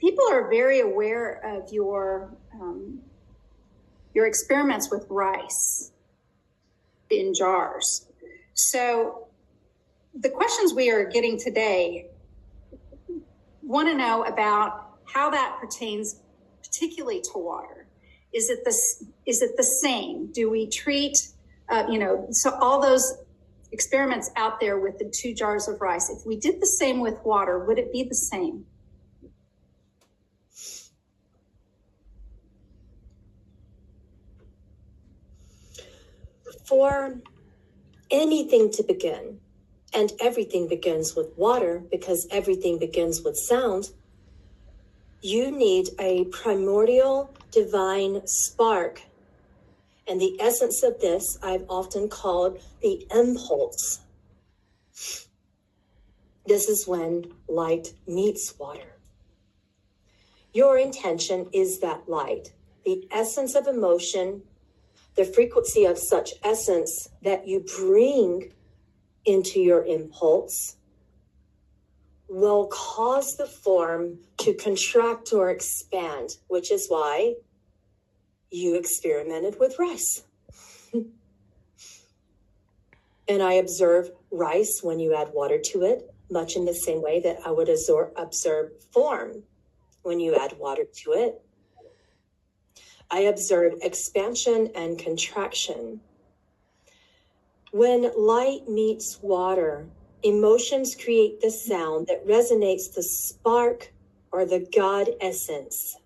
people are very aware of your experiments with rice in jars. So the questions we are getting today want to know about how that pertains particularly to water. Is it the same? Do we treat, so all those experiments out there with the 2 jars of rice, if we did the same with water, would it be the same? For anything to begin, and everything begins with water because everything begins with sound, you need a primordial divine spark. And the essence of this, I've often called the impulse. This is when light meets water. Your intention is that light, the essence of emotion, the frequency of such essence that you bring into your impulse will cause the form to contract or expand, which is why you experimented with rice. And I observe rice when you add water to it, much in the same way that I would observe form when you add water to it. I observe expansion and contraction. When light meets water, emotions create the sound that resonates the spark or the God essence.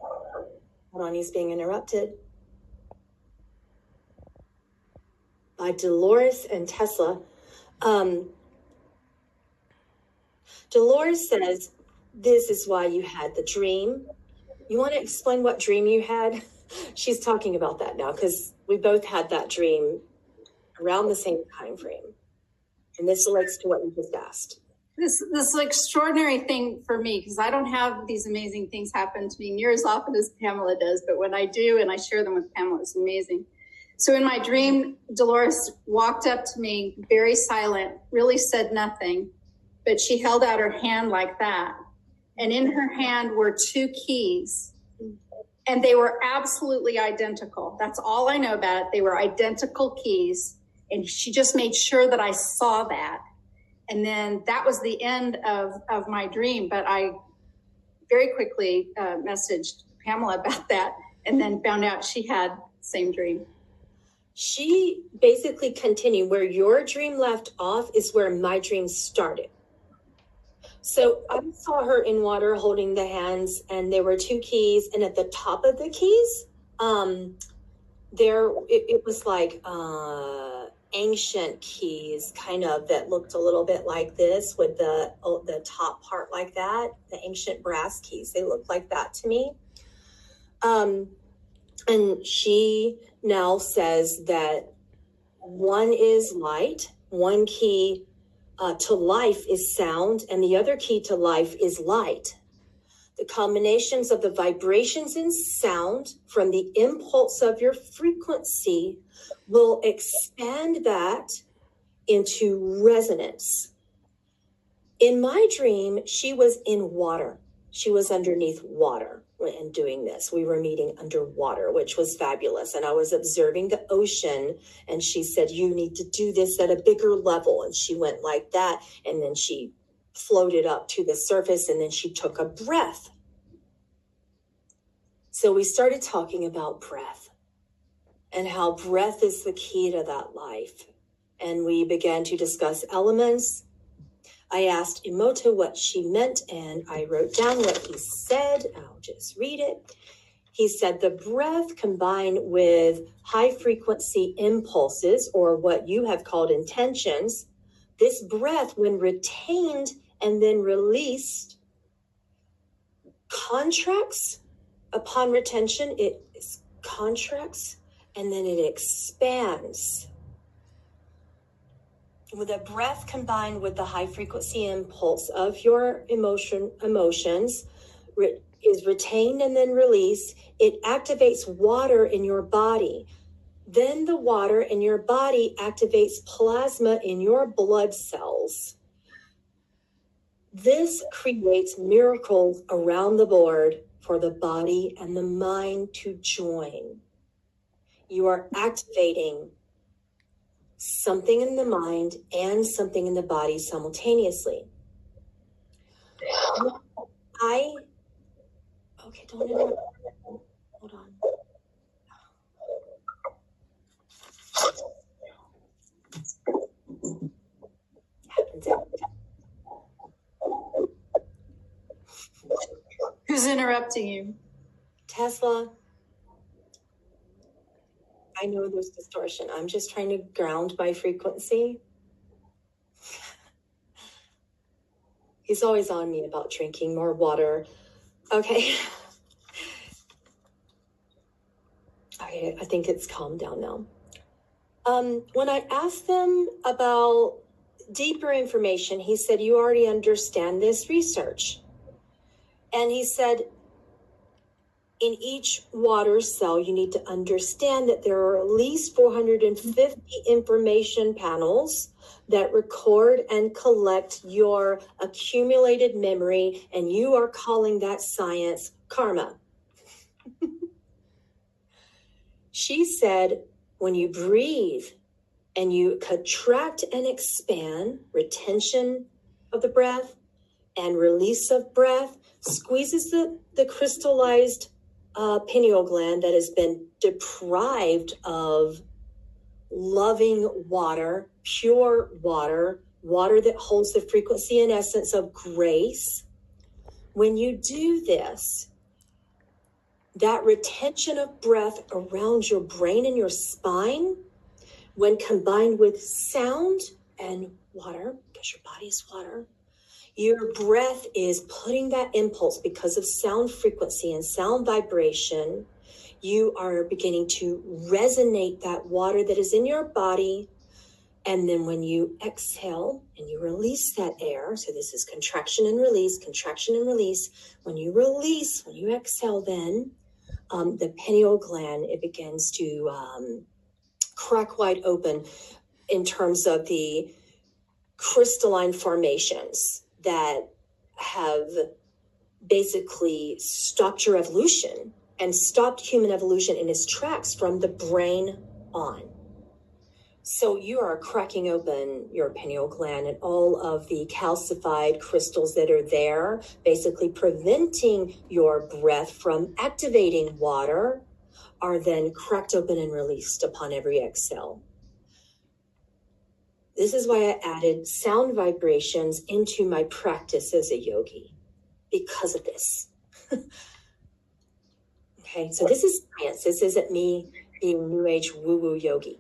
Hold on, he's being interrupted. By Dolores and Tesla. Dolores says, this is why you had the dream. You want to explain what dream you had? She's talking about that now because we both had that dream around the same time frame. And this relates to what you just asked. This extraordinary thing for me, because I don't have these amazing things happen to me near as often as Pamela does, but when I do and I share them with Pamela, it's amazing. So in my dream, Dolores walked up to me, very silent, really said nothing, but she held out her hand like that. And in her hand were 2 keys, and they were absolutely identical. That's all I know about it. They were identical keys, and she just made sure that I saw that. And then that was the end of my dream, but I very quickly messaged Pamela about that and then found out she had the same dream. She basically continued where your dream left off is where my dream started. So I saw her in water holding the hands, and there were 2 keys, and at the top of the keys, it was like ancient keys, kind of, that looked a little bit like this with the top part like that, the ancient brass keys. They looked like that to me. And she now says that one is light, one key to life is sound, and the other key to life is light. The combinations of the vibrations in sound from the impulse of your frequency will expand that into resonance. In my dream, she was in water. She was underneath water and doing this. We were meeting underwater, which was fabulous. And I was observing the ocean, and she said, you need to do this at a bigger level. And she went like that, and then she floated up to the surface, and then she took a breath. So we started talking about breath and how breath is the key to that life. And we began to discuss elements. I asked Emoto what she meant, and I wrote down what he said. I'll just read it. He said the breath combined with high frequency impulses, or what you have called intentions, this breath, when retained and then released, contracts. Upon retention, it contracts and then it expands. With a breath combined with the high frequency impulse of your emotions is retained and then released, it activates water in your body. Then the water in your body activates plasma in your blood cells. This creates miracles around the board for the body and the mind to join. You are activating something in the mind and something in the body simultaneously. Okay, don't interrupt. Hold on. Happens every time. Who's interrupting you? Tesla, I know there's distortion. I'm just trying to ground my frequency. He's always on me about drinking more water. Okay. Okay, I think it's calmed down now. When I asked them about deeper information, he said, you already understand this research. And he said, in each water cell, you need to understand that there are at least 450 information panels that record and collect your accumulated memory, and you are calling that science karma. She said, when you breathe and you contract and expand, retention of the breath and release of breath squeezes the crystallized pineal gland that has been deprived of loving water, pure water, water that holds the frequency and essence of grace. When you do this, that retention of breath around your brain and your spine, when combined with sound and water, because your body is water, your breath is putting that impulse because of sound frequency and sound vibration. You are beginning to resonate that water that is in your body. And then when you exhale and you release that air, so this is contraction and release, contraction and release. When you release, when you exhale, then the pineal gland, it begins to crack wide open in terms of the crystalline formations that have basically stopped your evolution and stopped human evolution in its tracks from the brain on. So you are cracking open your pineal gland and all of the calcified crystals that are there, basically preventing your breath from activating water, are then cracked open and released upon every exhale. This is why I added sound vibrations into my practice as a yogi, because of this. Okay, so this is science. This isn't me being new age woo-woo yogi.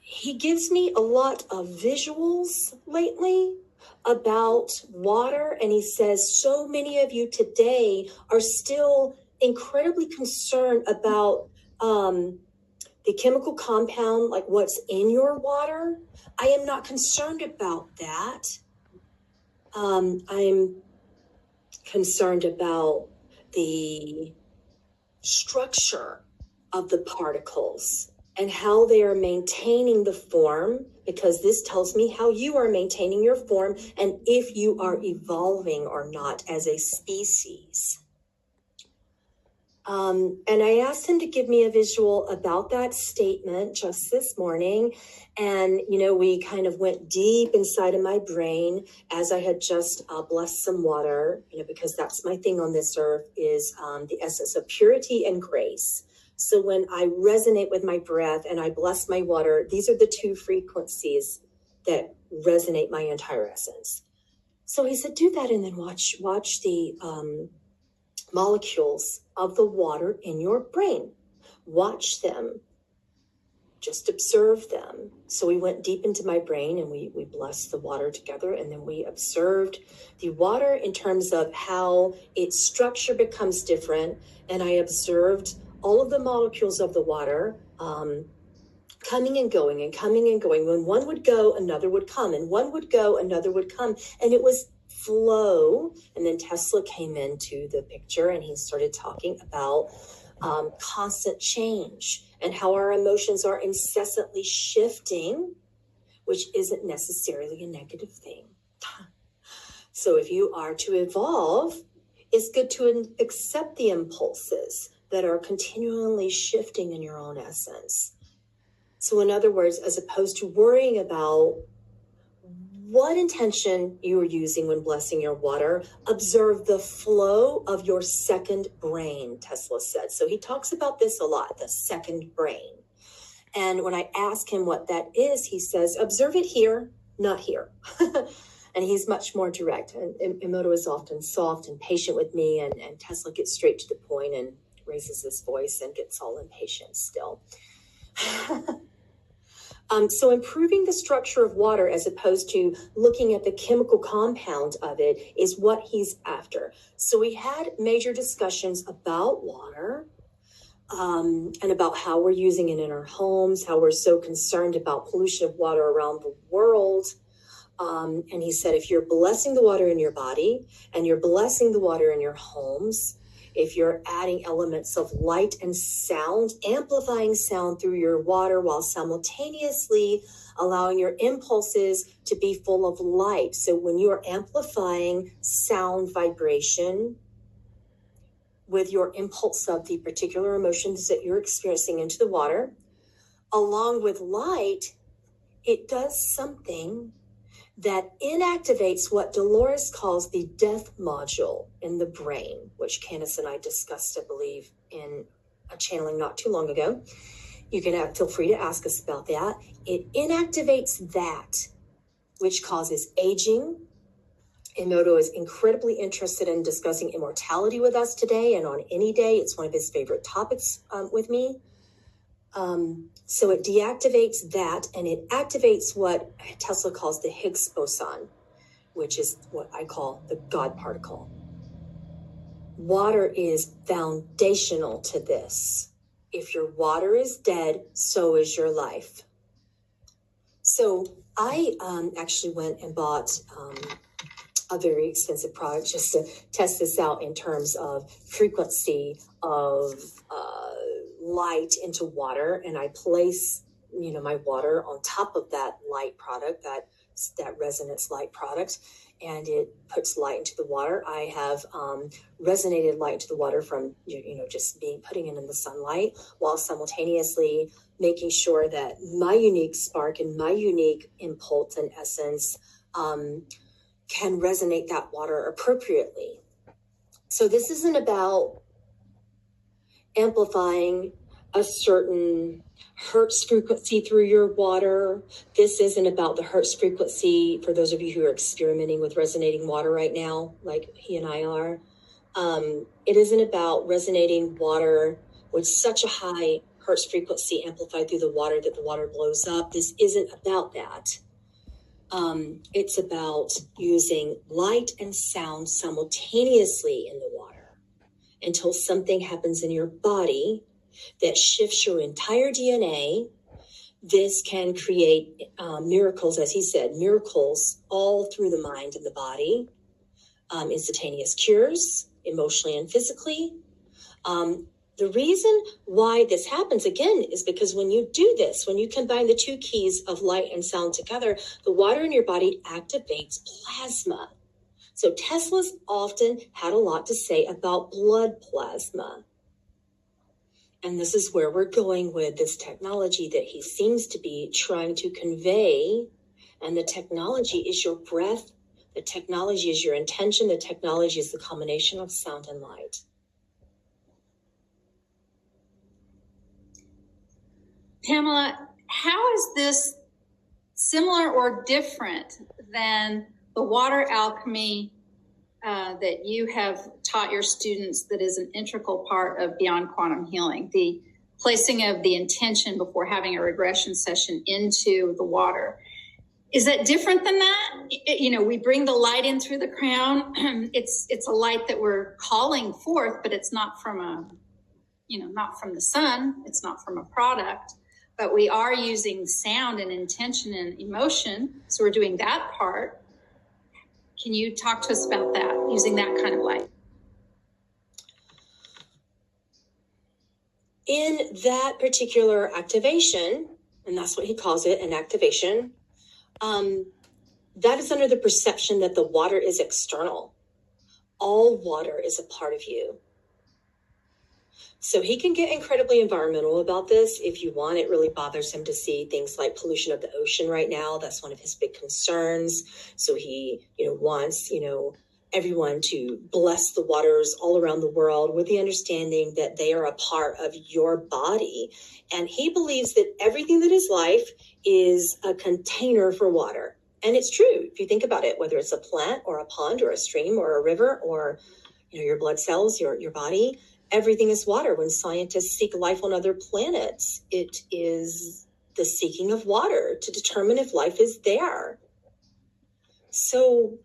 He gives me a lot of visuals lately about water, and he says so many of you today are still incredibly concerned about the chemical compound, like what's in your water. I am not concerned about that. I'm concerned about the structure of the particles and how they are maintaining the form, because this tells me how you are maintaining your form and if you are evolving or not as a species. And I asked him to give me a visual about that statement just this morning. And, you know, we kind of went deep inside of my brain as I had just blessed some water, you know, because that's my thing on this earth is the essence of purity and grace. So when I resonate with my breath and I bless my water, these are the two frequencies that resonate my entire essence. So he said, do that and then watch the molecules of the water in your brain. Watch them. Just observe them. So we went deep into my brain and we blessed the water together, and then we observed the water in terms of how its structure becomes different. And I observed all of the molecules of the water coming and going and coming and going. When one would go, another would come, and one would go, another would come. And it was flow. And then Tesla came into the picture and he started talking about constant change and how our emotions are incessantly shifting which isn't necessarily a negative thing. So if you are to evolve, it's good to accept the impulses that are continually shifting in your own essence. So in other words, as opposed to worrying about what intention you are using when blessing your water, observe the flow of your second brain, Tesla said. So he talks about this a lot, the second brain. And when I ask him what that is, he says, observe it here, not here. And he's much more direct. And Emoto is often soft and patient with me, and Tesla gets straight to the point and raises his voice and gets all impatient still. So improving the structure of water as opposed to looking at the chemical compound of it is what he's after. So we had major discussions about water, and about how we're using it in our homes, how we're so concerned about pollution of water around the world. And he said, if you're blessing the water in your body and you're blessing the water in your homes, if you're adding elements of light and sound, amplifying sound through your water while simultaneously allowing your impulses to be full of light. So when you are amplifying sound vibration with your impulse of the particular emotions that you're experiencing into the water, along with light, it does something that inactivates what Dolores calls the death module in the brain, which Candace and I discussed, I believe, in a channeling not too long ago. You can feel free to ask us about that. It inactivates that, which causes aging. Emoto is incredibly interested in discussing immortality with us today, and on any day, it's one of his favorite topics with me. So it deactivates that, and it activates what Tesla calls the Higgs boson, which is what I call the God particle. Water is foundational to this. If your water is dead, so is your life. So I actually went and bought a very expensive product just to test this out in terms of frequency of light into water, and I place my water on top of that light product, that resonance light product, and it puts light into the water. I have resonated light into the water from just putting it in the sunlight, while simultaneously making sure that my unique spark and my unique impulse and essence can resonate that water appropriately. So this isn't about amplifying a certain hertz frequency through your water. This isn't about the hertz frequency for those of you who are experimenting with resonating water right now, like he and I are. It isn't about resonating water with such a high hertz frequency amplified through the water that the water blows up. This isn't about that. It's about using light and sound simultaneously in the water until something happens in your body that shifts your entire DNA. This can create miracles, as he said, miracles all through the mind and the body, instantaneous cures, emotionally and physically. The reason why this happens, again, is because when you do this, when you combine the two keys of light and sound together, the water in your body activates plasma. So Tesla's often had a lot to say about blood plasma. And this is where we're going with this technology that he seems to be trying to convey. And the technology is your breath. The technology is your intention. The technology is the combination of sound and light. Pamela, how is this similar or different than the water alchemy that you have taught your students that is an integral part of Beyond Quantum Healing, the placing of the intention before having a regression session into the water? Is that different than that? We bring the light in through the crown. It's a light that we're calling forth, but it's not from not from the sun. It's not from a product. But we are using sound and intention and emotion. So we're doing that part. Can you talk to us about that, using that kind of light? In that particular activation, and that's what he calls it, an activation, that is under the perception that the water is external. All water is a part of you. So he can get incredibly environmental about this if you want. It really bothers him to see things like pollution of the ocean right now. That's one of his big concerns. So he, wants, everyone to bless the waters all around the world with the understanding that they are a part of your body. And he believes that everything that is life is a container for water. And it's true. If you think about it, whether it's a plant or a pond or a stream or a river or, your blood cells, your body, everything is water. When scientists seek life on other planets, it is the seeking of water to determine if life is there. So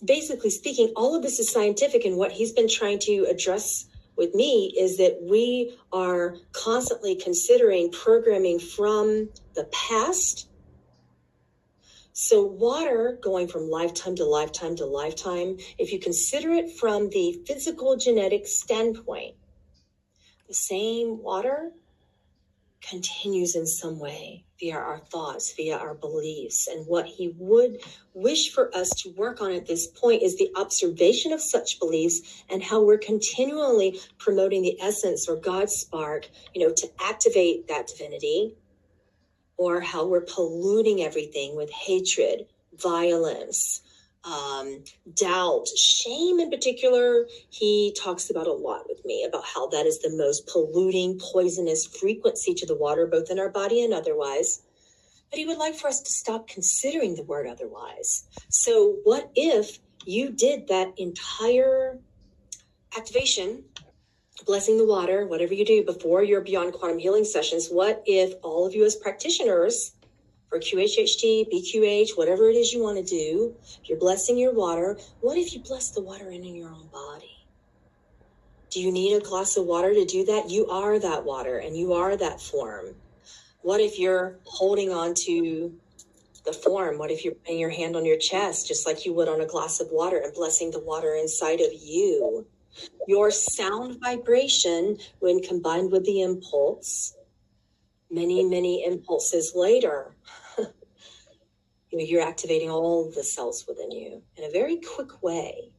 basically speaking, all of this is scientific, and what he's been trying to address with me is that we are constantly considering programming from the past. So water going from lifetime to lifetime to lifetime, if you consider it from the physical genetic standpoint, the same water continues in some way via our thoughts, via our beliefs. And what he would wish for us to work on at this point is the observation of such beliefs and how we're continually promoting the essence or God's spark, to activate that divinity, or how we're polluting everything with hatred, violence, doubt, shame in particular. He talks about a lot with me about how that is the most polluting, poisonous frequency to the water, both in our body and otherwise. But he would like for us to stop considering the word otherwise. So what if you did that entire activation, blessing the water, whatever you do before your Beyond Quantum Healing sessions? What if all of you as practitioners for QHHT, BQH, whatever it is you want to do, if you're blessing your water, what if you bless the water in your own body? Do you need a glass of water to do that? You are that water and you are that form. What if you're holding on to the form? What if you're putting your hand on your chest, just like you would on a glass of water, and blessing the water inside of you? Your sound vibration, when combined with the impulse, many, many impulses later, you're activating all the cells within you in a very quick way.